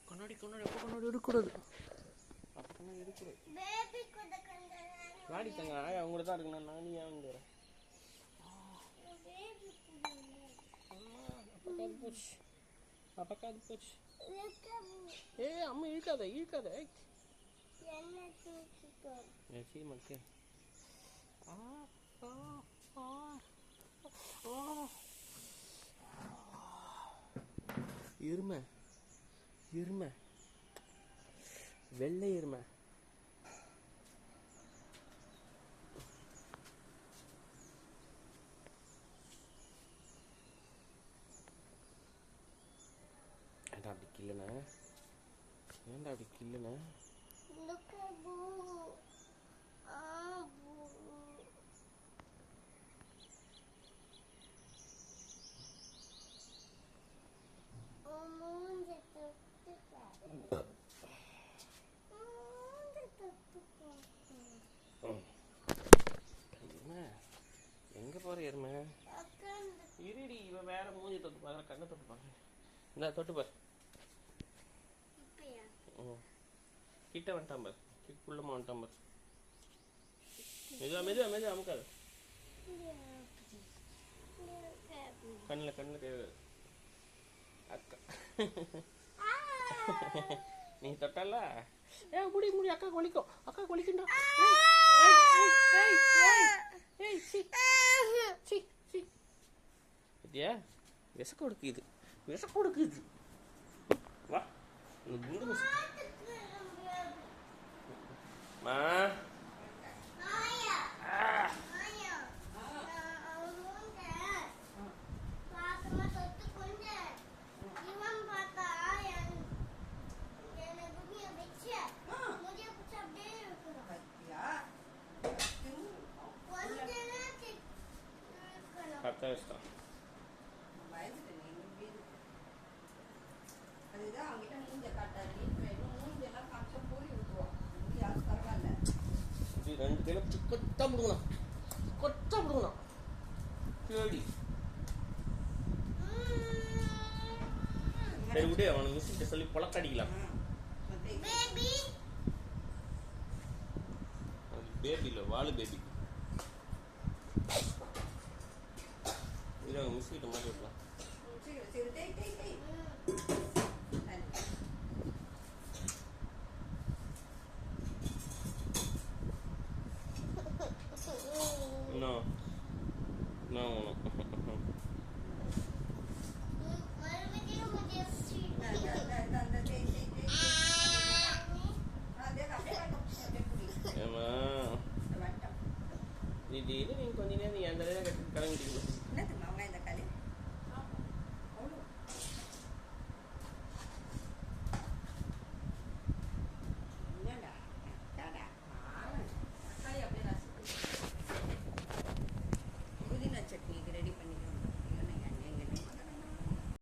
கண்ணாடி கண்ணாடி அப்போ கண்ணாடி எடுக்கூடாது. அப்போ கண்ணாடி எடுக்கூடாது. நாடி தங்க அவங்கள தான் இருக்குண்ணா. நானே ஏன் வந்துடுறேன். அப்பக்காது போச்சு. அப்பக்காது போச்சு. அம்மா இழுக்காத இழுக்காத. சரி மக்கே. எருமை எருமை வெள்ளை எருமை. ஏன்டா அப்படி கில்லுன? ஏன்டா அப்படி கில்லுன? எங்க போற எருமை? இருடி இவ வேற மூஞ்சி தொட்டு பாக்குற. கண்ணை தொட்டு பாக்குற. இந்த தொட்டு பாரு. கிட்ட வந்துட்டான் பாரு. குள்ளமா வந்துட்டான் பாரு. மெதுவா மெதுவா மெதுவா அமுக்காது. கண்ணில் கண்ணில் அக்கா நீ தொட்டல. முடி முடி அக்கா கொலிக்கும். அக்கா கொலிக்குண்டா. விச கொடுக்குது விச கொடுக்குது. வா குண்டு மா கரெக்டாக இஷ்டம். ரெண்டு கையில கொத்தா பிடுங்கணும். கொத்தா பிடுங்கணும். கேடி சரி விடு. அவனை மிஸ்கிட்ட சொல்லி பொழக்கடிக்கலாம். பேபி இல்லை வாழு பேபி. இது அவங்க மிஸ்கிட்ட மாட்டி விடலாம். No. No. ஏமா திடீர்னு நீங்க கொஞ்ச நேரம் நீ அந்த கிளம்பிட்டீங்க.